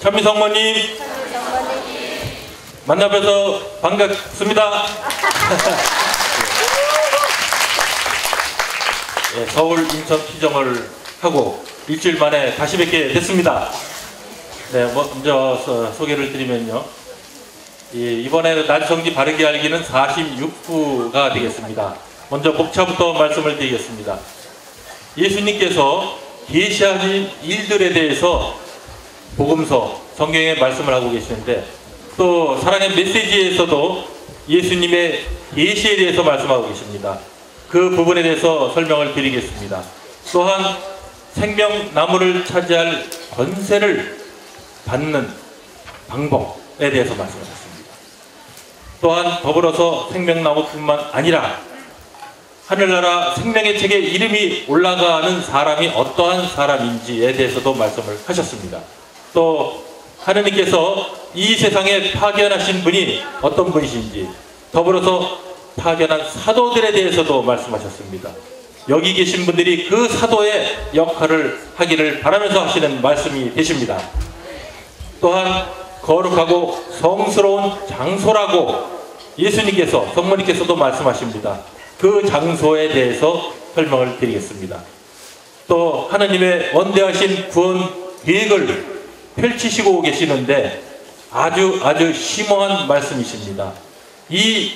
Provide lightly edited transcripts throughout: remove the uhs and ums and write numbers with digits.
참미성모님 만나뵈서 반갑습니다. 네, 서울 인천 피정을 하고 일주일 만에 다시 뵙게 됐습니다. 네, 먼저 소개를 드리면요, 이번에 나주성지 바르게 알기는 46부가 되겠습니다. 먼저 목차부터 말씀을 드리겠습니다. 예수님께서 계시하신 일들에 대해서 복음서, 성경에 말씀을 하고 계시는데, 또 사랑의 메시지에서도 예수님의 계시에 대해서 말씀하고 계십니다. 그 부분에 대해서 설명을 드리겠습니다. 또한 생명나무를 차지할 권세를 받는 방법에 대해서 말씀하셨습니다. 또한 더불어서 생명나무뿐만 아니라 하늘나라 생명의 책에 이름이 올라가는 사람이 어떠한 사람인지에 대해서도 말씀을 하셨습니다. 또 하느님께서 이 세상에 파견하신 분이 어떤 분이신지, 더불어서 파견한 사도들에 대해서도 말씀하셨습니다. 여기 계신 분들이 그 사도의 역할을 하기를 바라면서 하시는 말씀이 되십니다. 또한 거룩하고 성스러운 장소라고 예수님께서, 성모님께서도 말씀하십니다. 그 장소에 대해서 설명을 드리겠습니다. 또 하느님의 원대하신 구원 계획을 펼치시고 계시는데 아주 심오한 말씀이십니다. 이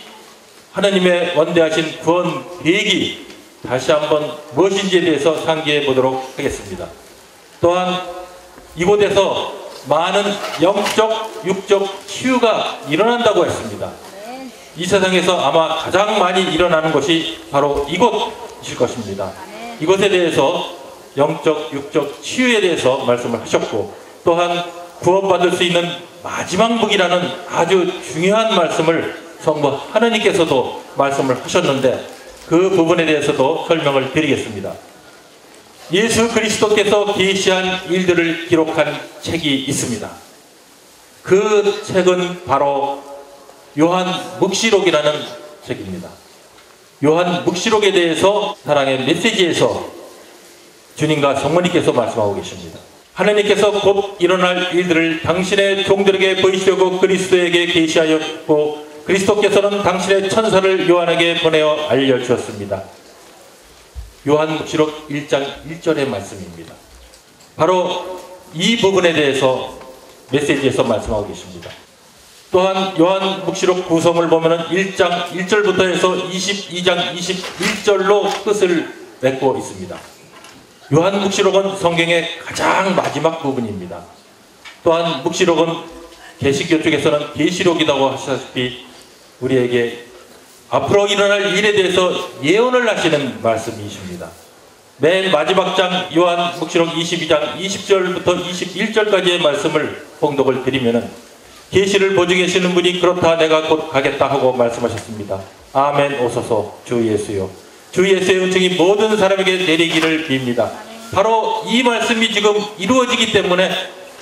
하나님의 원대하신 구원 계획이 다시 한번 무엇인지에 대해서 상기해 보도록 하겠습니다. 또한 이곳에서 많은 영적, 육적 치유가 일어난다고 했습니다. 이 세상에서 아마 가장 많이 일어나는 것이 바로 이곳일 것입니다. 이것에 대해서 영적, 육적 치유에 대해서 말씀을 하셨고, 또한 구원받을 수 있는 마지막 무기라는 아주 중요한 말씀을 성부 하느님께서도 말씀을 하셨는데, 그 부분에 대해서도 설명을 드리겠습니다. 예수 그리스도께서 계시한 일들을 기록한 책이 있습니다. 그 책은 바로 요한묵시록이라는 책입니다. 요한묵시록에 대해서 사랑의 메시지에서 주님과 성모님께서 말씀하고 계십니다. 하나님께서 곧 일어날 일들을 당신의 종들에게 보이시려고 그리스도에게 계시하였고, 그리스도께서는 당신의 천사를 요한에게 보내어 알려주었습니다. 요한묵시록 1장 1절의 말씀입니다. 바로 이 부분에 대해서 메시지에서 말씀하고 계십니다. 또한 요한묵시록 구성을 보면 1장 1절부터 해서 22장 21절로 끝을 맺고 있습니다. 요한묵시록은 성경의 가장 마지막 부분입니다. 또한 묵시록은 계시교 쪽에서는 계시록이라고 하시다시피 우리에게 앞으로 일어날 일에 대해서 예언을 하시는 말씀이십니다. 맨 마지막 장 요한묵시록 22장 20절부터 21절까지의 말씀을 봉독을 드리면은, 계시를 보주 계시는 분이 그렇다 내가 곧 가겠다 하고 말씀하셨습니다. 아멘 오소서 주 예수요. 주 예수의 은총이 모든 사람에게 내리기를 빕니다. 바로 이 말씀이 지금 이루어지기 때문에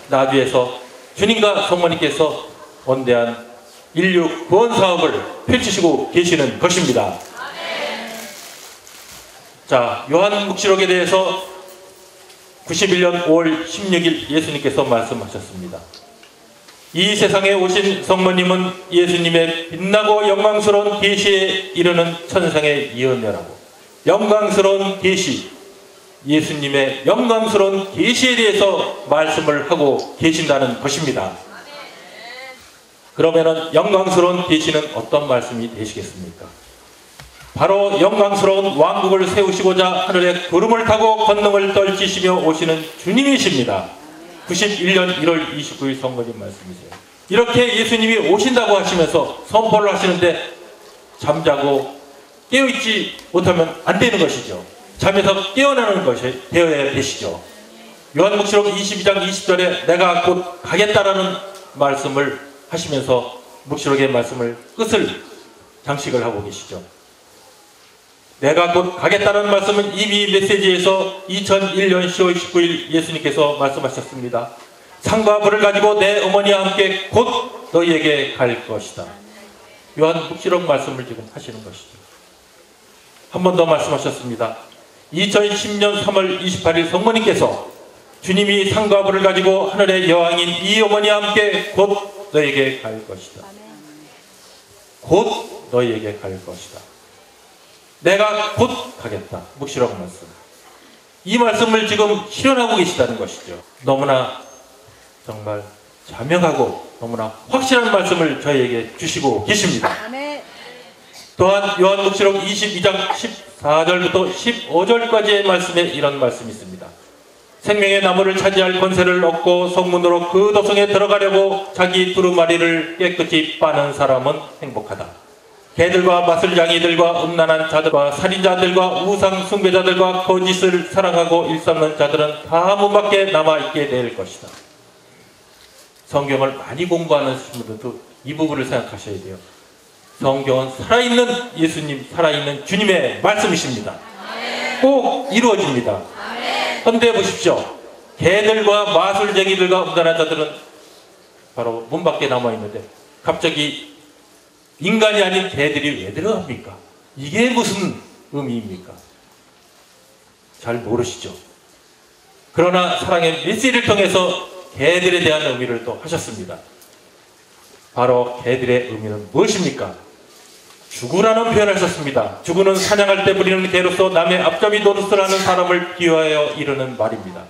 나주에서 주님과 성모님께서 원대한 인류 구원 사업을 펼치시고 계시는 것입니다. 자, 요한묵시록에 대해서 91년 5월 16일 예수님께서 말씀하셨습니다. 이 세상에 오신 성모님은 예수님의 빛나고 영광스러운 계시에 이르는 천상의 예언자라고, 영광스러운 계시, 예수님의 영광스러운 계시에 대해서 말씀을 하고 계신다는 것입니다. 그러면은 영광스러운 계시는 어떤 말씀이 되시겠습니까? 바로 영광스러운 왕국을 세우시고자 하늘에 구름을 타고 권능을 떨치시며 오시는 주님이십니다. 91년 1월 29일 성모님 말씀이세요. 이렇게 예수님이 오신다고 하시면서 선포를 하시는데 잠자고 깨어있지 못하면 안 되는 것이죠. 잠에서 깨어나는 것이 되어야 되시죠. 요한묵시록 22장 20절에 내가 곧 가겠다라는 말씀을 하시면서 묵시록의 말씀을 끝을 장식을 하고 계시죠. 내가 곧 가겠다는 말씀은 이미 메시지에서 2001년 10월 19일 예수님께서 말씀하셨습니다. 상과 불을 가지고 내 어머니와 함께 곧 너희에게 갈 것이다. 요한묵시록 말씀을 지금 하시는 것이죠. 한 번 더 말씀하셨습니다. 2010년 3월 28일 성모님께서 주님이 상과 불을 가지고 하늘의 여왕인 이 어머니와 함께 곧 너에게 갈 것이다. 곧 너에게 갈 것이다. 내가 곧 가겠다. 묵시록 말씀. 이 말씀을 지금 실현하고 계시다는 것이죠. 너무나 정말 자명하고 너무나 확실한 말씀을 저희에게 주시고 계십니다. 또한 요한묵시록 22장 14절부터 15절까지의 말씀에 이런 말씀이 있습니다. 생명의 나무를 차지할 권세를 얻고 성문으로 그 도성에 들어가려고 자기 두루마리를 깨끗이 빠는 사람은 행복하다. 개들과 마술장이들과 음란한 자들과 살인자들과 우상 숭배자들과 거짓을 사랑하고 일삼는 자들은 다 문 밖에 남아있게 될 것이다. 성경을 많이 공부하는 분들도 이 부분을 생각하셔야 돼요. 성경은 살아있는 예수님, 살아있는 주님의 말씀이십니다. 꼭 이루어집니다. 그런데 보십시오. 개들과 마술쟁이들과 음란한 자들은 바로 문 밖에 남아있는데 갑자기 인간이 아닌 개들이 왜 들어갑니까? 이게 무슨 의미입니까? 잘 모르시죠? 그러나 사랑의 메시지를 통해서 개들에 대한 의미를 또 하셨습니다. 바로 개들의 의미는 무엇입니까? 주구라는 표현을 하셨습니다. 주구는 사냥할 때 부리는 개로서 남의 앞잡이 노릇을 하는 사람을 비유하여 이르는 말입니다.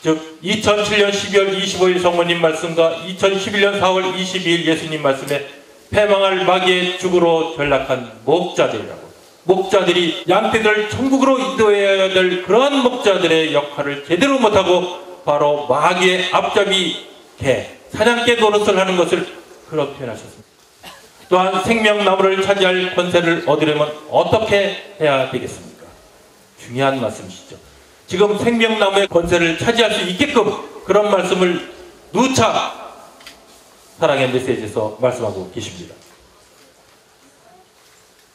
즉 2007년 12월 25일 성모님 말씀과 2011년 4월 22일 예수님 말씀에 패망할 마귀의 죽으로 전락한 목자들이라고, 목자들이 양떼들 천국으로 인도해야 될 그러한 목자들의 역할을 제대로 못하고 바로 마귀의 앞잡이 개, 사냥개 노릇을 하는 것을 그런 표현하셨습니다. 또한 생명나무를 차지할 권세를 얻으려면 어떻게 해야 되겠습니까? 중요한 말씀이시죠. 지금 생명나무의 권세를 차지할 수 있게끔 그런 말씀을 누차 사랑의 메시지에서 말씀하고 계십니다.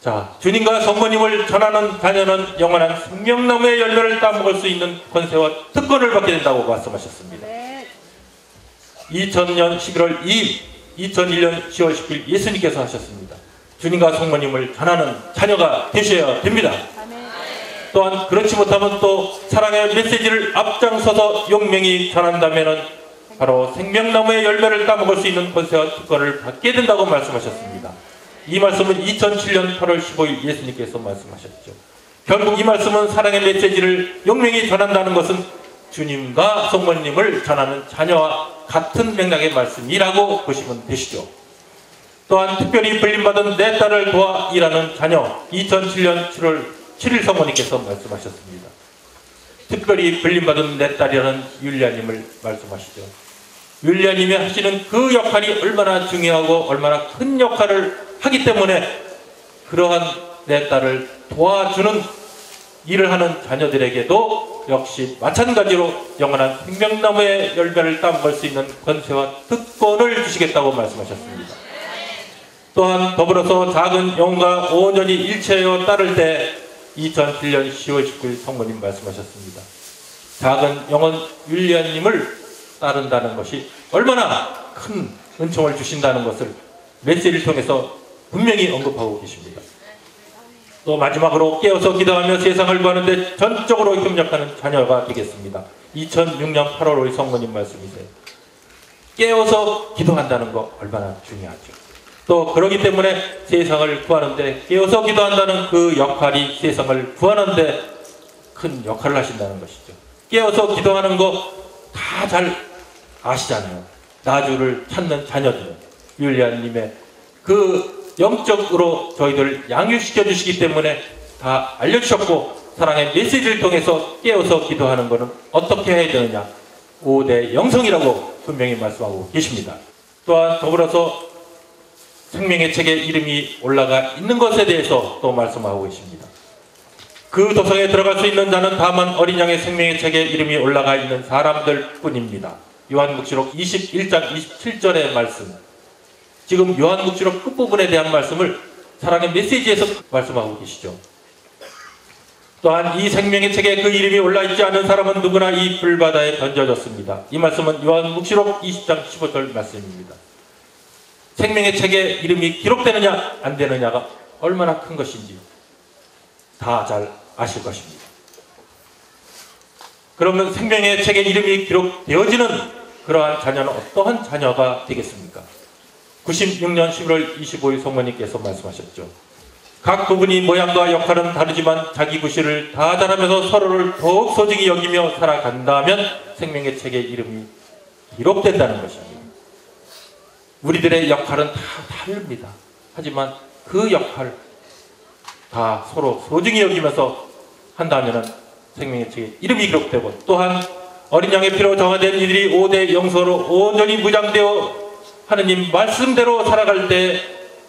자, 주님과 성모님을 전하는 자녀는 영원한 생명나무의 열매를 따먹을 수 있는 권세와 특권을 받게 된다고 말씀하셨습니다. 2000년 11월 2일 2001년 10월 10일 예수님께서 하셨습니다. 주님과 성모님을 전하는 자녀가 되셔야 됩니다. 또한 그렇지 못하면 또 사랑의 메시지를 앞장서서 용맹히 전한다면 바로 생명나무의 열매를 따먹을 수 있는 권세와 특권을 받게 된다고 말씀하셨습니다. 이 말씀은 2007년 8월 15일 예수님께서 말씀하셨죠. 결국 이 말씀은 사랑의 메시지를 용맹히 전한다는 것은 주님과 성모님을 전하는 자녀와 같은 맥락의 말씀이라고 보시면 되시죠. 또한 특별히 불림받은 내 딸을 도와 일하는 자녀, 2007년 7월 7일 성모님께서 말씀하셨습니다. 특별히 불림받은 내 딸이라는 율리아님을 말씀하시죠. 율리아님이 하시는 그 역할이 얼마나 중요하고 얼마나 큰 역할을 하기 때문에 그러한 내 딸을 도와주는 일을 하는 자녀들에게도 역시 마찬가지로 영원한 생명나무의 열매를 따먹을 수 있는 권세와 특권을 주시겠다고 말씀하셨습니다. 또한 더불어서 작은 영혼과 온전히 일체하여 따를 때 2007년 10월 19일 성모님 말씀하셨습니다. 작은 영혼 율리아님을 따른다는 것이 얼마나 큰 은총을 주신다는 것을 메시지를 통해서 분명히 언급하고 계십니다. 또 마지막으로 깨어서 기도하며 세상을 구하는데 전적으로 협력하는 자녀가 되겠습니다. 2006년 8월 5일 성모님 말씀이세요. 깨어서 기도한다는 거 얼마나 중요하죠. 또 그러기 때문에 세상을 구하는데 깨어서 기도한다는 그 역할이 세상을 구하는데 큰 역할을 하신다는 것이죠. 깨어서 기도하는 거 다 잘 아시잖아요. 나주를 찾는 자녀들은 율리아님의 그 영적으로 저희들 양육시켜 주시기 때문에 다 알려주셨고 사랑의 메시지를 통해서 깨어서 기도하는 것은 어떻게 해야 되느냐 5대 영성이라고 분명히 말씀하고 계십니다. 또한 더불어서 생명의 책에 이름이 올라가 있는 것에 대해서 또 말씀하고 계십니다. 그 도성에 들어갈 수 있는 자는 다만 어린 양의 생명의 책에 이름이 올라가 있는 사람들 뿐입니다. 요한묵시록 21장 27절의 말씀, 지금 요한묵시록 끝부분에 대한 말씀을 사랑의 메시지에서 말씀하고 계시죠. 또한 이 생명의 책에 그 이름이 올라있지 않은 사람은 누구나 이 불바다에 던져졌습니다. 이 말씀은 요한묵시록 20장 15절 말씀입니다. 생명의 책에 이름이 기록되느냐 안 되느냐가 얼마나 큰 것인지 다 잘 아실 것입니다. 그러면 생명의 책에 이름이 기록되어지는 그러한 자녀는 어떠한 자녀가 되겠습니까? 96년 11월 25일 성모님께서 말씀하셨죠. 각 부분이 모양과 역할은 다르지만 자기 구실을 다 잘하면서 서로를 더욱 소중히 여기며 살아간다면 생명의 책에 이름이 기록된다는 것입니다. 우리들의 역할은 다 다릅니다. 하지만 그 역할 다 서로 소중히 여기면서 한다면 생명의 책에 이름이 기록되고, 또한 어린 양의 피로 정화된 이들이 5대 영서로 온전히 무장되어 하느님 말씀대로 살아갈 때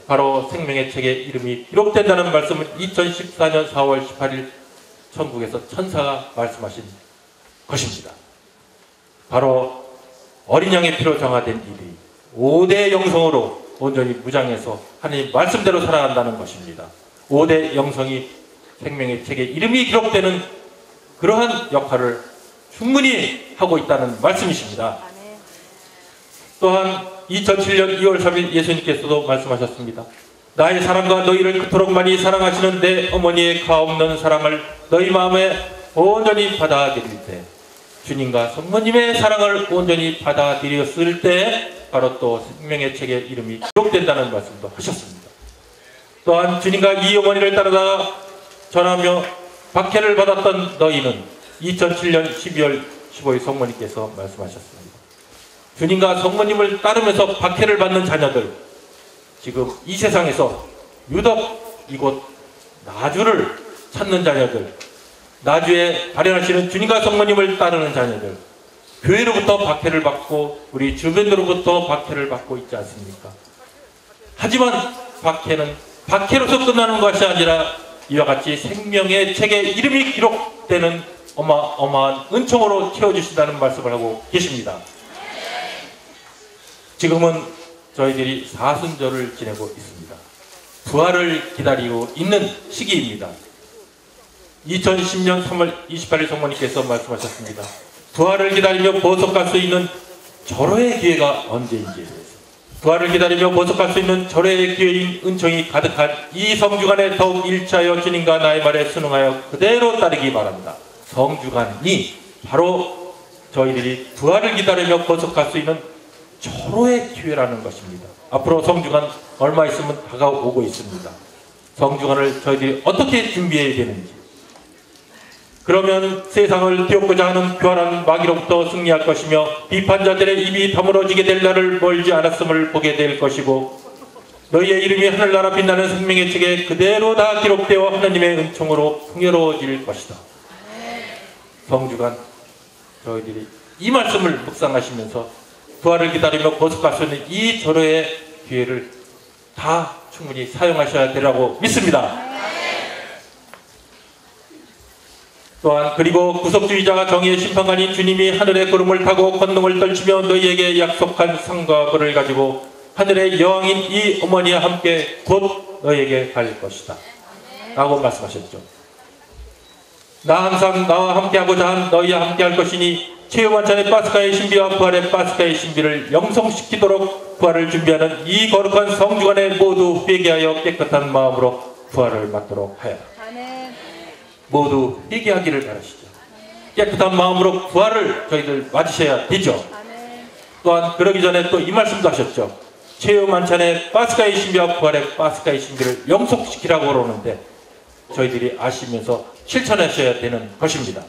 바로 생명의 책에 이름이 기록된다는 말씀은 2014년 4월 18일 천국에서 천사가 말씀하신 것입니다. 바로 어린 양의 피로 정화된 이들이 5대 영성으로 온전히 무장해서 하느님 말씀대로 살아간다는 것입니다. 5대 영성이 생명의 책에 이름이 기록되는 그러한 역할을 충분히 하고 있다는 말씀이십니다. 또한 2007년 2월 3일 예수님께서도 말씀하셨습니다. 나의 사랑과 너희를 그토록 많이 사랑하시는 내 어머니의 가없는 사랑을 너희 마음에 온전히 받아들일 때, 주님과 성모님의 사랑을 온전히 받아들였을 때 바로 또 생명의 책에 이름이 기록된다는 말씀도 하셨습니다. 또한 주님과 이 어머니를 따르다가 전하며 박해를 받았던 너희는 2007년 12월 15일 성모님께서 말씀하셨습니다. 주님과 성모님을 따르면서 박해를 받는 자녀들, 지금 이 세상에서 유독 이곳 나주를 찾는 자녀들, 나주에 발현하시는 주님과 성모님을 따르는 자녀들, 교회로부터 박해를 받고 우리 주변으로부터 박해를 받고 있지 않습니까? 하지만 박해는 박해로서 끝나는 것이 아니라 이와 같이 생명의 책에 이름이 기록되는 어마어마한 은총으로 채워주신다는 말씀을 하고 계십니다. 지금은 저희들이 사순절을 지내고 있습니다. 부활을 기다리고 있는 시기입니다. 2010년 3월 28일 성모님께서 말씀하셨습니다. 부활을 기다리며 보석할 수 있는 절호의 기회가 언제인지, 부활을 기다리며 보석할 수 있는 절호의 기회인 은총이 가득한 이 성주간에 더욱 일치하여 주님과 나의 말에 순응하여 그대로 따르기 바랍니다. 성주간이 바로 저희들이 부활을 기다리며 보석할 수 있는 절호의 기회라는 것입니다. 앞으로 성주간 얼마 있으면 다가오고 있습니다. 성주간을 저희들이 어떻게 준비해야 되는지, 그러면 세상을 뒤엎고자 하는 교활한 마귀로부터 승리할 것이며 비판자들의 입이 다물어지게 될 날을 멀지 않았음을 보게 될 것이고, 너희의 이름이 하늘나라 빛나는 생명의 책에 그대로 다 기록되어 하나님의 은총으로 풍요로워질 것이다. 성주간 저희들이 이 말씀을 묵상하시면서 부활을 기다리며 보석할 수 있는 이 절호의 기회를 다 충분히 사용하셔야 되라고 믿습니다. 또한 그리고 구속주의자가 정의의 심판관인 주님이 하늘의 구름을 타고 권능을 떨치며 너희에게 약속한 상과 벌을 가지고 하늘의 여왕인 이 어머니와 함께 곧 너희에게 갈 것이다 라고 말씀하셨죠. 나 항상 나와 함께하고자 한 너희와 함께할 것이니 최후만찬의 파스카의 신비와 부활의 파스카의 신비를 영성시키도록 부활을 준비하는 이 거룩한 성주간에 모두 회개하여 깨끗한 마음으로 부활을 맞도록 하여라. 모두 회개하기를 바라시죠. 깨끗한 마음으로 부활을 저희들 맞으셔야 되죠. 또한 그러기 전에 또 이 말씀도 하셨죠. 최후만찬의 파스카의 신비와 부활의 파스카의 신비를 영속시키라고 그러는데 저희들이 아시면서 실천하셔야 되는 것입니다.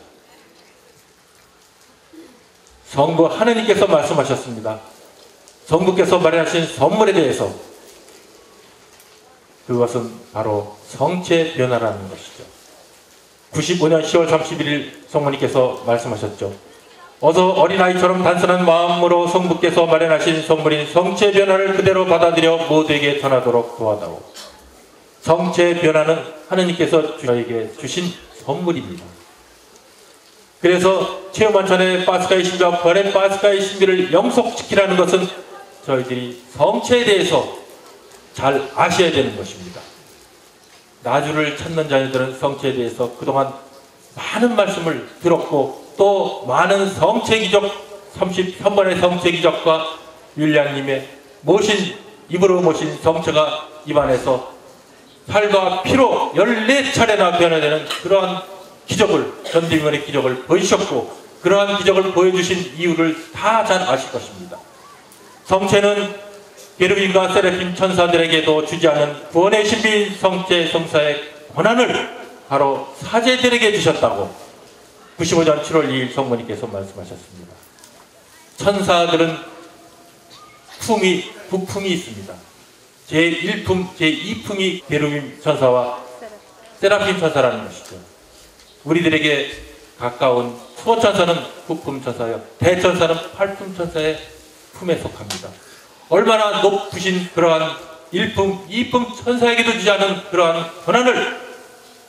성부 하느님께서 말씀하셨습니다. 성부께서 마련하신 선물에 대해서, 그것은 바로 성체 변화라는 것이죠. 95년 10월 31일 성모님께서 말씀하셨죠. 어서 어린아이처럼 단순한 마음으로 성부께서 마련하신 선물인 성체 변화를 그대로 받아들여 모두에게 전하도록 도와다오. 성체 변화는 하느님께서 저에게 주신 선물입니다. 그래서 최후만찬의 파스카의 신비와 부활의 파스카의 신비를 영속시키라는 것은 저희들이 성체에 대해서 잘 아셔야 되는 것입니다. 나주를 찾는 자녀들은 성체에 대해서 그동안 많은 말씀을 들었고 또 많은 성체 기적, 33번의 성체 기적과 율량님의 입으로 모신 성체가 입안에서 살과 피로 14차례나 변화되는 그러한 기적을, 전지문의 기적을 보이셨고, 그러한 기적을 보여주신 이유를 다 잘 아실 것입니다. 성체는 게르빔과 세라핌 천사들에게도 주지 않은 구원의 신비인 성체 성사의 권한을 바로 사제들에게 주셨다고 95년 7월 2일 성모님께서 말씀하셨습니다. 천사들은 부품이 있습니다. 제1품, 제2품이 게르빔 천사와 세라핌 천사라는 것이죠. 우리들에게 가까운 수호천사는 부품 천사요, 대천사는 8품 천사의 품에 속합니다. 얼마나 높으신 그러한 1품, 2품 천사에게도 주지 않은 그러한 권한을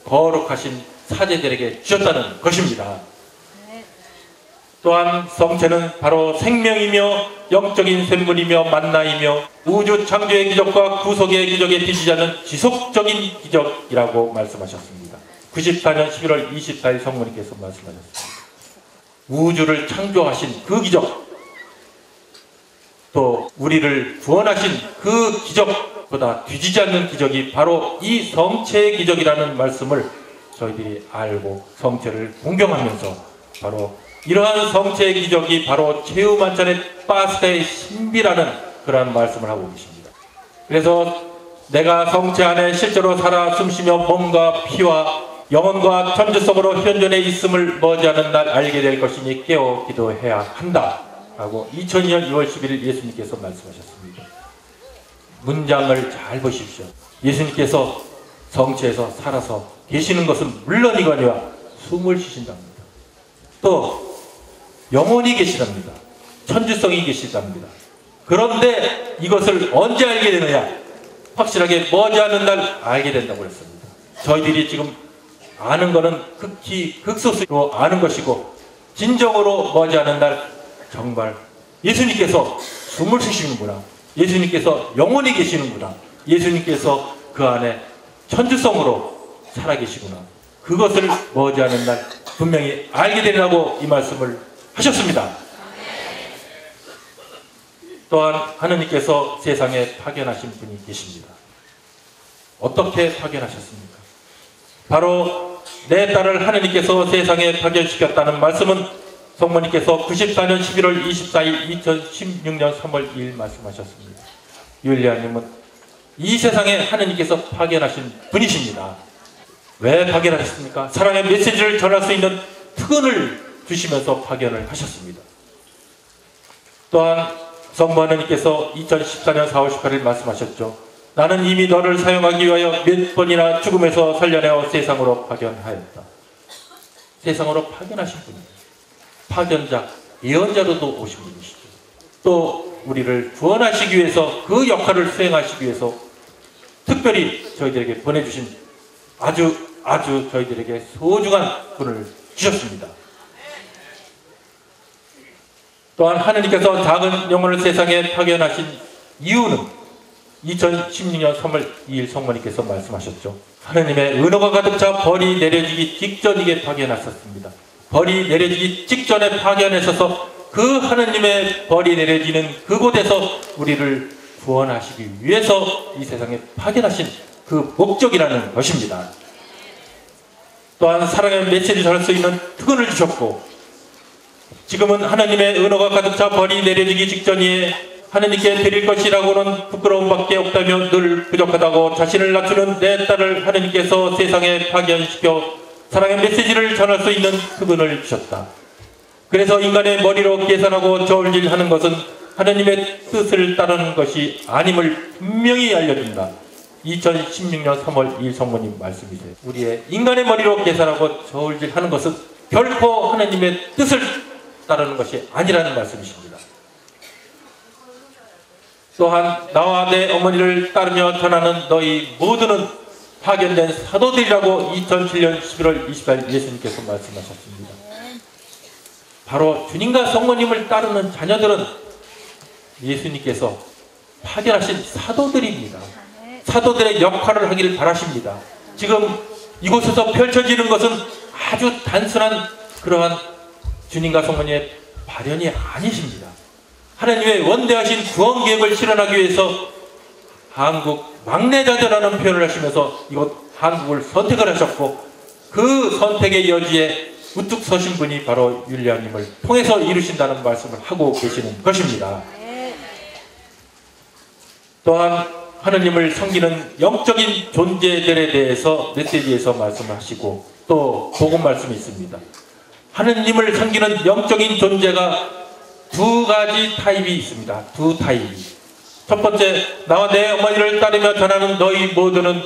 거룩하신 사제들에게 주셨다는 것입니다. 또한 성체는 바로 생명이며 영적인 샘물이며 만나이며 우주 창조의 기적과 구속의 기적에 뒤지지 않는 지속적인 기적이라고 말씀하셨습니다. 94년 11월 24일 성모님께서 말씀하셨습니다. 우주를 창조하신 그 기적, 또 우리를 구원하신 그 기적보다 뒤지지 않는 기적이 바로 이 성체의 기적이라는 말씀을 저희들이 알고 성체를 공경하면서 바로 이러한 성체의 기적이 바로 최후만찬의 파스타의 신비라는 그러한 말씀을 하고 계십니다. 그래서 내가 성체 안에 실제로 살아 숨쉬며 몸과 피와 영혼과 천주성으로 현존해 있음을 머지않은 날 알게 될 것이니 깨어 기도해야 한다 라고 2002년 2월 11일 예수님께서 말씀하셨습니다. 문장을 잘 보십시오. 예수님께서 성체에서 살아서 계시는 것은 물론이거니와 숨을 쉬신답니다. 또 영혼이 계시답니다. 천주성이 계시답니다. 그런데 이것을 언제 알게 되느냐? 확실하게 머지않은 날 알게 된다고 했습니다. 저희들이 지금 아는 것은 극히 극소수로 아는 것이고 진정으로 머지않은 날 정말 예수님께서 숨을 쉬시는구나, 예수님께서 영원히 계시는구나, 예수님께서 그 안에 천주성으로 살아계시구나, 그것을 머지않은 날 분명히 알게 되라고 이 말씀을 하셨습니다. 또한 하느님께서 세상에 파견하신 분이 계십니다. 어떻게 파견하셨습니까? 바로 내 딸을 하느님께서 세상에 파견시켰다는 말씀은 성모님께서 94년 11월 24일 2016년 3월 2일 말씀하셨습니다. 율리아님은 이 세상에 하느님께서 파견하신 분이십니다. 왜 파견하셨습니까? 사랑의 메시지를 전할 수 있는 특권을 주시면서 파견을 하셨습니다. 또한 성모 하느님께서 2014년 4월 18일 말씀하셨죠. 나는 이미 너를 사용하기 위하여 몇 번이나 죽음에서 살려내어 세상으로 파견하였다. 세상으로 파견하신 분이에요. 파견자, 예언자로도 오신 분이시죠. 또 우리를 구원하시기 위해서 그 역할을 수행하시기 위해서 특별히 저희들에게 보내주신 아주 저희들에게 소중한 분을 주셨습니다. 또한 하느님께서 작은 영혼을 세상에 파견하신 이유는 2016년 3월 2일 성모님께서 말씀하셨죠. 하느님의 은혜가 가득 차 벌이 내려지기 직전이게 파견하셨습니다. 벌이 내려지기 직전에 파견하셔서 그 하느님의 벌이 내려지는 그곳에서 우리를 구원하시기 위해서 이 세상에 파견하신 그 목적이라는 것입니다. 또한 사랑의 메시지를 전할 수 있는 특권을 주셨고, 지금은 하나님의 은혜가 가득 차 벌이 내려지기 직전이에 하느님께 드릴 것이라고는 부끄러움밖에 없다며 늘 부족하다고 자신을 낮추는 내 딸을 하느님께서 세상에 파견시켜 사랑의 메시지를 전할 수 있는 특권을 주셨다. 그래서 인간의 머리로 계산하고 저울질하는 것은 하느님의 뜻을 따르는 것이 아님을 분명히 알려준다. 2016년 3월 2일 성모님 말씀이세요. 우리의 인간의 머리로 계산하고 저울질하는 것은 결코 하느님의 뜻을 따르는 것이 아니라는 말씀이십니다. 또한 나와 내 어머니를 따르며 전하는 너희 모두는 파견된 사도들이라고 2007년 11월 24일 예수님께서 말씀하셨습니다. 바로 주님과 성모님을 따르는 자녀들은 예수님께서 파견하신 사도들입니다. 사도들의 역할을 하기를 바라십니다. 지금 이곳에서 펼쳐지는 것은 아주 단순한 그러한 주님과 성모님의 발현이 아니십니다. 하나님의 원대하신 구원 계획을 실현하기 위해서 한국 막내자녀라는 표현을 하시면서 이곳 한국을 선택을 하셨고, 그 선택의 여지에 우뚝 서신 분이 바로 율리아님을 통해서 이루신다는 말씀을 하고 계시는 것입니다. 또한 하느님을 섬기는 영적인 존재들에 대해서 메시지에서 말씀하시고 또 복음 말씀이 있습니다. 하느님을 섬기는 영적인 존재가 두 가지 타입이 있습니다. 두 타입이. 첫 번째, 나와 내 어머니를 따르며 전하는 너희 모두는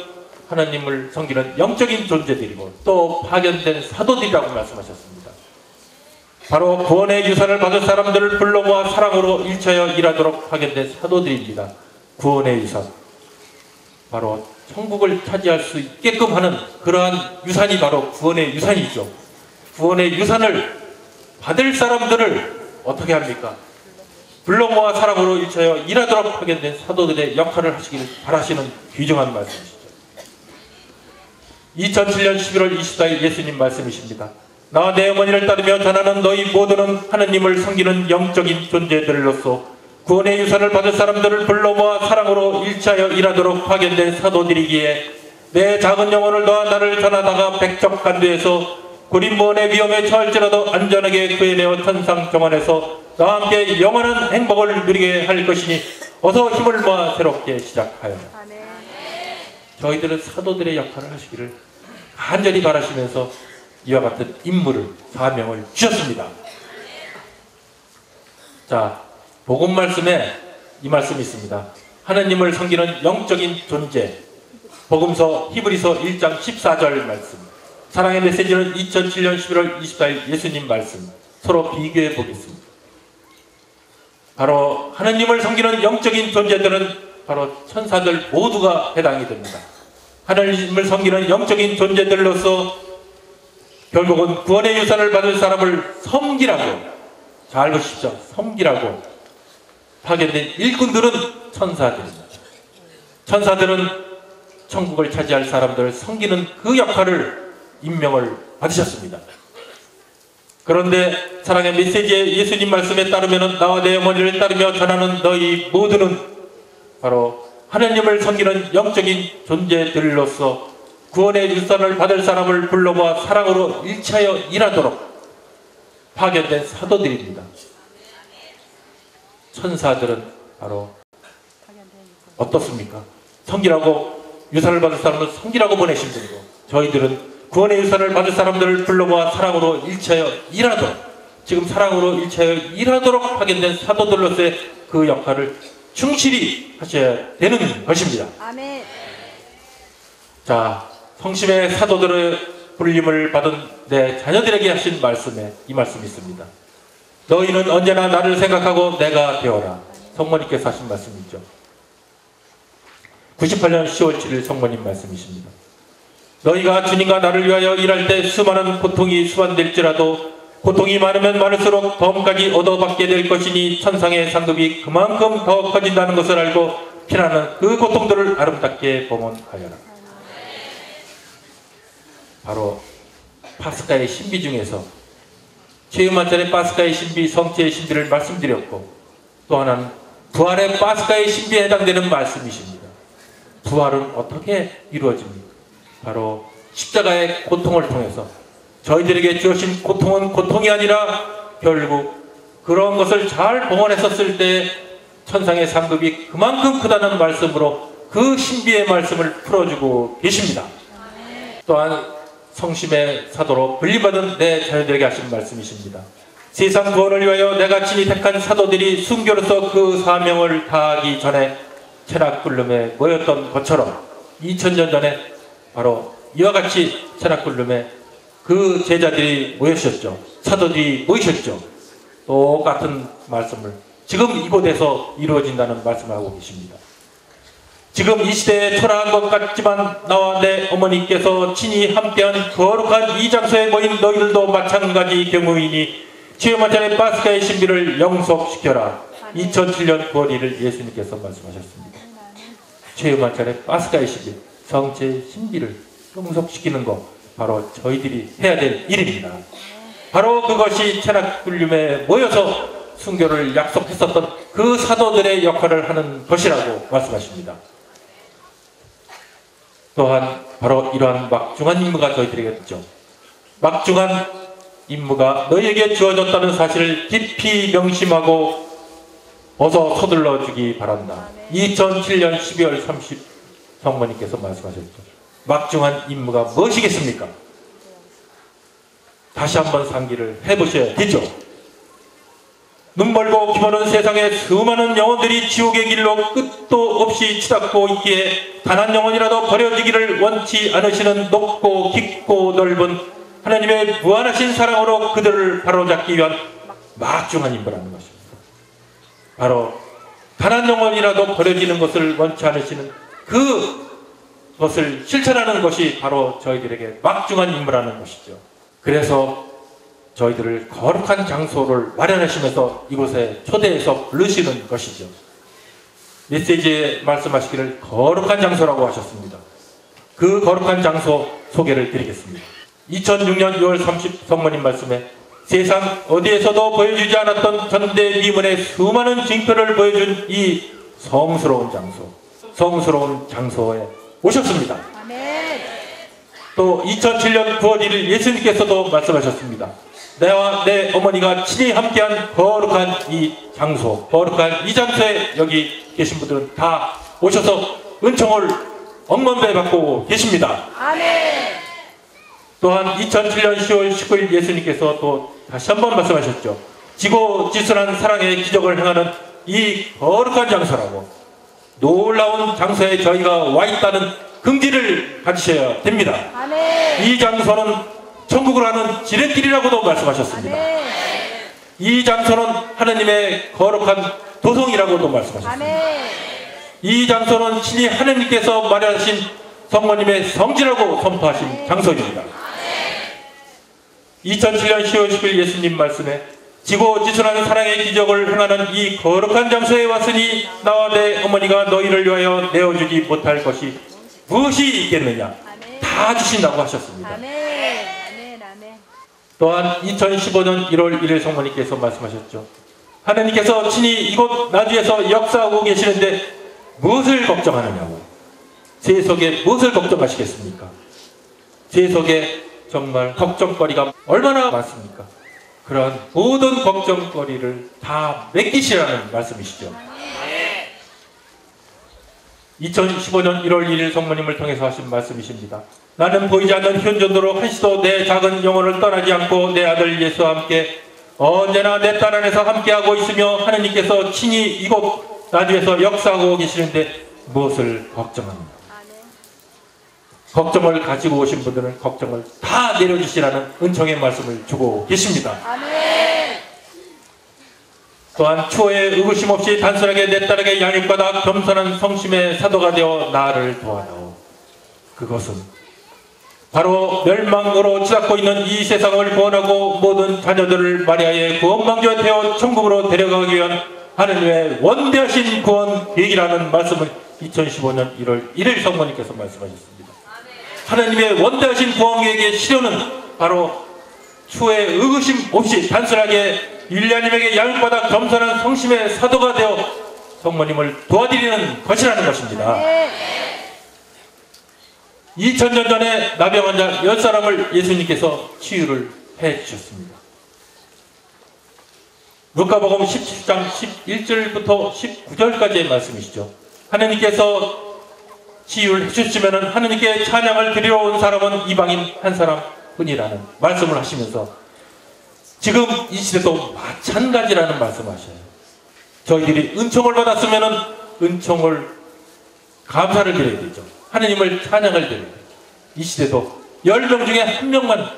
하나님을 섬기는 영적인 존재들이고 또 파견된 사도들이라고 말씀하셨습니다. 바로 구원의 유산을 받은 사람들을 불러 모아 사랑으로 일처하여 일하도록 파견된 사도들입니다. 구원의 유산, 바로 천국을 차지할 수 있게끔 하는 그러한 유산이 바로 구원의 유산이죠. 구원의 유산을 받을 사람들을 어떻게 합니까? 불러 모아 사랑으로 일처하여 일하도록 파견된 사도들의 역할을 하시기를 바라시는 귀중한 말씀이시죠. 2007년 11월 24일 예수님 말씀이십니다. 나와 내 어머니를 따르며 전하는 너희 모두는 하느님을 섬기는 영적인 존재들로서 구원의 유산을 받을 사람들을 불러 모아 사랑으로 일치하여 일하도록 파견된 사도들이기에 내 작은 영혼을 놓아 나를 전하다가 백척간두에서 고린무원의 위험에 처할지라도 안전하게 구해내어 천상 정원에서 나와 함께 영원한 행복을 누리게 할 것이니 어서 힘을 모아 새롭게 시작하여라. 저희들은 사도들의 역할을 하시기를 간절히 바라시면서 이와 같은 임무를, 사명을 주셨습니다. 자, 복음 말씀에 이 말씀이 있습니다. 하나님을 섬기는 영적인 존재, 복음서 히브리서 1장 14절 말씀, 사랑의 메시지는 2007년 11월 24일 예수님 말씀, 서로 비교해 보겠습니다. 바로 하나님을 섬기는 영적인 존재들은 바로 천사들 모두가 해당이 됩니다. 하나님을 섬기는 영적인 존재들로서 결국은 구원의 유산을 받을 사람을 섬기라고, 잘 보십시오, 섬기라고 파견된 일꾼들은 천사들입니다. 천사들은 천국을 차지할 사람들을 섬기는 그 역할을 임명을 받으셨습니다. 그런데 사랑의 메시지의 예수님 말씀에 따르면 나와 내 어머니를 따르며 전하는 너희 모두는 바로 하나님을 섬기는 영적인 존재들로서 구원의 유산을 받을 사람을 불러 모아 사랑으로 일치하여 일하도록 파견된 사도들입니다. 천사들은 바로 어떻습니까? 섬기라고, 유산을 받을 사람은 섬기라고 보내신 분이고, 저희들은 구원의 유산을 받을 사람들을 불러 모아 사랑으로 일치하여 일하도록, 지금 사랑으로 일치하여 일하도록 파견된 사도들로서의 그 역할을 충실히 하셔야 되는 것입니다. 아멘. 자, 성심의 사도들의 불림을 받은 내 자녀들에게 하신 말씀에 이 말씀이 있습니다. 너희는 언제나 나를 생각하고 내가 되어라. 성모님께서 하신 말씀이죠. 98년 10월 7일 성모님 말씀이십니다. 너희가 주님과 나를 위하여 일할 때 수많은 고통이 수반될지라도 고통이 많으면 많을수록 덤까지 얻어받게 될 것이니 천상의 상급이 그만큼 더 커진다는 것을 알고 피나는 그 고통들을 아름답게 봉헌하여라. 바로 파스카의 신비 중에서 최유만찬의 파스카의 신비, 성체의 신비를 말씀드렸고, 또 하나는 부활의 파스카의 신비에 해당되는 말씀이십니다. 부활은 어떻게 이루어집니까? 바로 십자가의 고통을 통해서 저희들에게 주어진 고통은 고통이 아니라 결국 그런 것을 잘 봉헌했었을 때 천상의 상급이 그만큼 크다는 말씀으로 그 신비의 말씀을 풀어주고 계십니다. 또한 성심의 사도로 분리받은 내 자녀들에게 하신 말씀이십니다. 세상 구원을 위하여 내가 친히 택한 사도들이 순교로서 그 사명을 다하기 전에 체납굴름에 모였던 것처럼 2000년 전에 바로 이와 같이 체납굴름에 그 제자들이 모이셨죠. 사도들이 모이셨죠. 똑같은 말씀을 지금 이곳에서 이루어진다는 말씀을 하고 계십니다. 지금 이 시대에 초라한 것 같지만 나와 내 어머니께서 친히 함께한 거룩한 이 장소에 모인 너희들도 마찬가지 경우이니 최유만찬의 파스카의 신비를 영속시켜라. 2007년 9월 1일 예수님께서 말씀하셨습니다. 최유만찬의 파스카의 신비, 성체의 신비를 영속시키는 것, 바로 저희들이 해야 될 일입니다. 바로 그것이 체납굴림에 모여서 순교를 약속했었던 그 사도들의 역할을 하는 것이라고 말씀하십니다. 또한 바로 이러한 막중한 임무가 저희들에게 있죠. 막중한 임무가 너희에게 주어졌다는 사실을 깊이 명심하고 어서 서둘러 주기 바란다. 2007년 12월 30 성모님께서 말씀하셨죠. 막중한 임무가 무엇이겠습니까? 다시 한번 상기를 해보셔야겠죠. 눈 멀고 귀 먼 세상에 수많은 영혼들이 지옥의 길로 끝도 없이 치닫고 있기에 단 한 영혼이라도 버려지기를 원치 않으시는 높고 깊고 넓은 하나님의 무한하신 사랑으로 그들을 바로잡기 위한 막중한 임무라는 것입니다. 바로 단 한 영혼이라도 버려지는 것을 원치 않으시는 그것을 실천하는 것이 바로 저희들에게 막중한 임무라는 것이죠. 그래서 저희들을 거룩한 장소를 마련하시면서 이곳에 초대해서 부르시는 것이죠. 메시지에 말씀하시기를 거룩한 장소라고 하셨습니다. 그 거룩한 장소 소개를 드리겠습니다. 2006년 6월 30 성모님 말씀에 세상 어디에서도 보여주지 않았던 전대미문의 수많은 징표를 보여준 이 성스러운 장소에 오셨습니다. 아멘. 또 2007년 9월 1일 예수님께서도 말씀하셨습니다. 내와 내 어머니가 친히 함께한 거룩한 이 장소, 거룩한 이 장소에 여기 계신 분들은 다 오셔서 은총을 억만배 받고 계십니다. 아멘. 또한 2007년 10월 19일 예수님께서 또 다시 한번 말씀하셨죠. 지고지순한 사랑의 기적을 행하는 이 거룩한 장소라고, 놀라운 장소에 저희가 와 있다는 긍지를 가지셔야 됩니다. 아멘. 이 장소는 천국을 하는 지름길이라고도 말씀하셨습니다. 아멘. 이 장소는 하나님의 거룩한 도성이라고도 말씀하셨습니다. 아멘. 이 장소는 친히 하나님께서 마련하신 성모님의 성지라고 선포하신 장소입니다. 2007년 10월 10일 예수님 말씀에 지고지순한 사랑의 기적을 행하는 이 거룩한 장소에 왔으니 나와 내 어머니가 너희를 위하여 내어주지 못할 것이 무엇이 있겠느냐. 다 주신다고 하셨습니다. 아멘. 또한 2015년 1월 1일 성모님께서 말씀하셨죠. 하나님께서 친히 이곳 나주에서 역사하고 계시는데 무엇을 걱정하느냐고. 세속에 무엇을 걱정하시겠습니까? 세속에 정말 걱정거리가 얼마나 많습니까? 그러한 모든 걱정거리를 다 맡기시라는 말씀이시죠. 2015년 1월 1일 성모님을 통해서 하신 말씀이십니다. 나는 보이지 않는 현존도로 한시도 내 작은 영혼을 떠나지 않고 내 아들 예수와 함께 언제나 내 딸 안에서 함께하고 있으며 하느님께서 친히 이곳 나주에서 역사하고 계시는데 무엇을 걱정합니까? 걱정을 가지고 오신 분들은 걱정을 다 내려주시라는 은총의 말씀을 주고 계십니다. 아멘. 또한 추호에 의구심 없이 단순하게 내 딸에게 양육받아 겸손한 성심의 사도가 되어 나를 도와다오. 그것은 바로 멸망으로 치닫고 있는 이 세상을 구원하고 모든 자녀들을 마리아의 구원방주에 태워 천국으로 데려가기 위한 하느님의 원대하신 구원 계획이라는 말씀을 2015년 1월 1일 성모님께서 말씀하셨습니다. 하느님의 원대하신 구원 계획의 실현은 바로 추후에 의구심 없이 단순하게 율리아님에게 양육받아 겸손한 성심의 사도가 되어 성모님을 도와드리는 것이라는 것입니다. 2000년 전에 나병 환자 10사람을 예수님께서 치유를 해주셨습니다. 루카복음 17장 11절부터 19절까지의 말씀이시죠. 하나님께서 치유를 해주시면 하나님께 찬양을 드리러 온 사람은 이방인 한 사람뿐이라는 말씀을 하시면서 지금 이 시대도 마찬가지라는 말씀하셔요. 저희들이 은총을 받았으면 은총을 감사를 드려야 되죠. 하나님을 찬양을 드려야 돼요. 이 시대도 10명 중에 1명만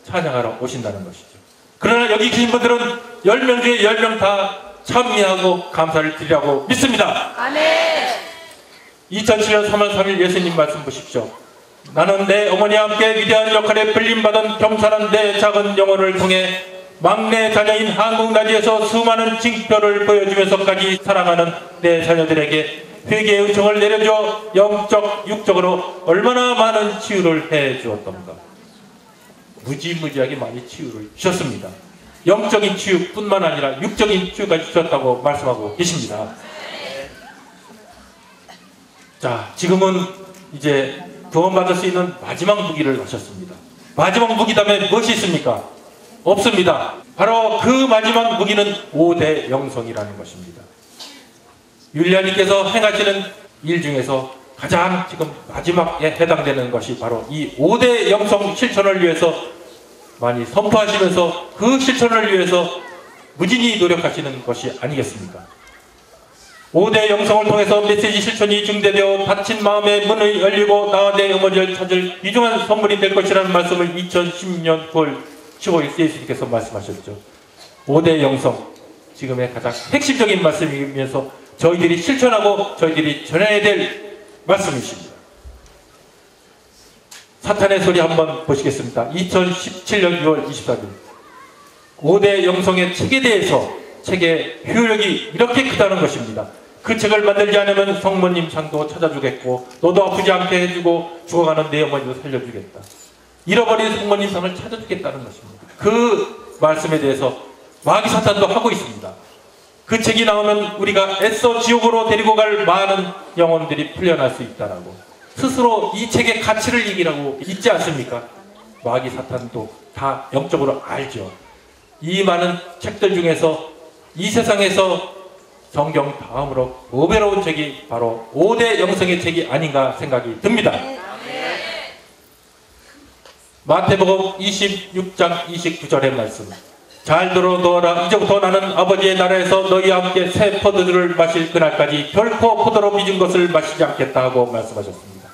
찬양하러 오신다는 것이죠. 그러나 여기 계신 분들은 10명 중에 10명 다 찬미하고 감사를 드리라고 믿습니다. 아멘. 2007년 3월 3일 예수님 말씀 보십시오. 나는 내 어머니와 함께 위대한 역할에 불림받은 겸손한 내 작은 영혼을 통해 막내 자녀인 한국 나주에서 수많은 징표를 보여주면서까지 사랑하는 내 자녀들에게 회개의 은총을 내려줘 영적, 육적으로 얼마나 많은 치유를 해주었던가. 무지무지하게 많이 치유를 주셨습니다. 영적인 치유뿐만 아니라 육적인 치유까지 주셨다고 말씀하고 계십니다. 자, 지금은 이제 구원받을 수 있는 마지막 무기를 하셨습니다. 마지막 무기다음에 무엇이 있습니까? 없습니다. 바로 그 마지막 무기는 5대 영성이라는 것입니다. 율리아님께서 행하시는 일 중에서 가장 지금 마지막에 해당되는 것이 바로 이 5대 영성 실천을 위해서 많이 선포하시면서 그 실천을 위해서 무진히 노력하시는 것이 아니겠습니까? 5대 영성을 통해서 메시지 실천이 증대되어 닫힌 마음의 문을 열리고 나와 내 어머니를 찾을 귀중한 선물이 될 것이라는 말씀을 2010년 9월 15일 예수님께서 말씀하셨죠. 5대 영성, 지금의 가장 핵심적인 말씀이면서 저희들이 실천하고 저희들이 전해야 될 말씀이십니다. 사탄의 소리 한번 보시겠습니다. 2017년 6월 24일 5대 영성의 책에 대해서 책의 효력이 이렇게 크다는 것입니다. 그 책을 만들지 않으면 성모님 상도 찾아주겠고 너도 아프지 않게 해주고 죽어가는 내 어머니도 살려주겠다. 잃어버린 성모님 상을 찾아주겠다는 것입니다. 그 말씀에 대해서 마귀 사탄도 하고 있습니다. 그 책이 나오면 우리가 애써 지옥으로 데리고 갈 많은 영혼들이 풀려날 수 있다라고 스스로 이 책의 가치를 이기라고 있지 않습니까? 마귀 사탄도 다 영적으로 알죠. 이 많은 책들 중에서 이 세상에서 성경 다음으로 보배로운 책이 바로 5대 영성의 책이 아닌가 생각이 듭니다. 마태복음 26장 29절의 말씀. 잘 들어놓아라. 이제부터 나는 아버지의 나라에서 너희와 함께 새 포도주를 마실 그날까지 결코 포도로 빚은 것을 마시지 않겠다 하고 말씀하셨습니다.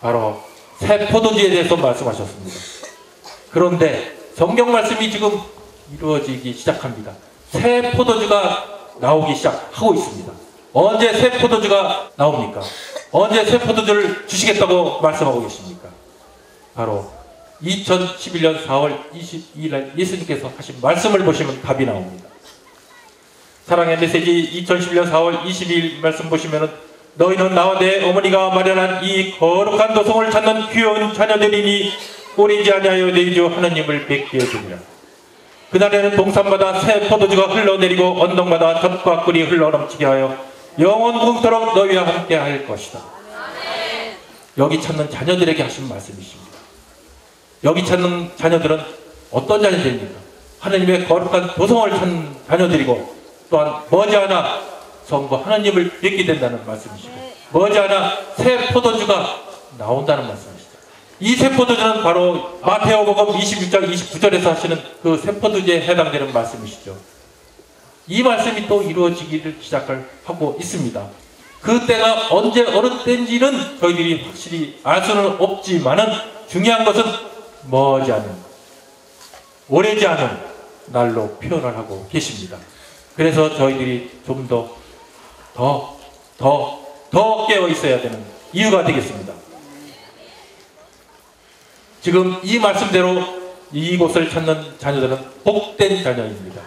바로 새 포도주에 대해서 말씀하셨습니다. 그런데 성경 말씀이 지금 이루어지기 시작합니다. 새 포도주가 나오기 시작하고 있습니다. 언제 새 포도주가 나옵니까? 언제 새 포도주를 주시겠다고 말씀하고 계십니까? 바로 2011년 4월 22일 날 예수님께서 하신 말씀을 보시면 답이 나옵니다. 사랑의 메시지 2011년 4월 22일 말씀 보시면은 너희는 나와 내 어머니가 마련한 이 거룩한 도성을 찾는 귀여운 자녀들이니 오리지 아니하여 너희 주 하나님을 뵙게 해주리라. 그날에는 동산마다 새 포도주가 흘러내리고 언덕마다 젖과 꿀이 흘러넘치게 하여 영원 무궁토록 너희와 함께 할 것이다. 여기 찾는 자녀들에게 하신 말씀이십니다. 여기 찾는 자녀들은 어떤 자녀들입니까? 하나님의 거룩한 도성을 찾는 자녀들이고 또한 머지않아 성부 하나님을 뵙게 된다는 말씀이시고 머지않아 새 포도주가 나온다는 말씀이시죠. 이 새 포도주는 바로 마태복음 26장 29절에서 하시는 그 새 포도주에 해당되는 말씀이시죠. 이 말씀이 또 이루어지기를 시작을 하고 있습니다. 그 때가 언제 어느 때인지는 저희들이 확실히 알 수는 없지만은 중요한 것은 머지않은 오래지 않은 날로 표현을 하고 계십니다. 그래서 저희들이 좀 더 깨어 있어야 되는 이유가 되겠습니다. 지금 이 말씀대로 이곳을 찾는 자녀들은 복된 자녀입니다.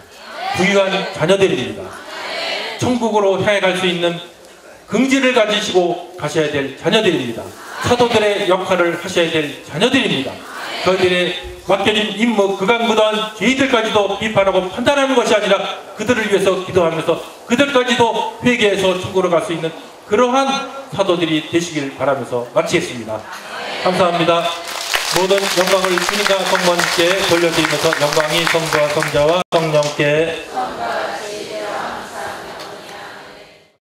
부유한 자녀들입니다. 천국으로 향해 갈 수 있는 긍지를 가지시고 가셔야 될 자녀들입니다. 사도들의 역할을 하셔야 될 자녀들입니다. 저희들의 맡겨진 임무, 그강무도한 죄인들까지도 비판하고 판단하는 것이 아니라 그들을 위해서 기도하면서 그들까지도 회개해서 천국으로 갈 수 있는 그러한 사도들이 되시길 바라면서 마치겠습니다. 감사합니다. 모든 영광을 주님과 성모님께 돌려드리면서 영광이 성부와 성자와 성령께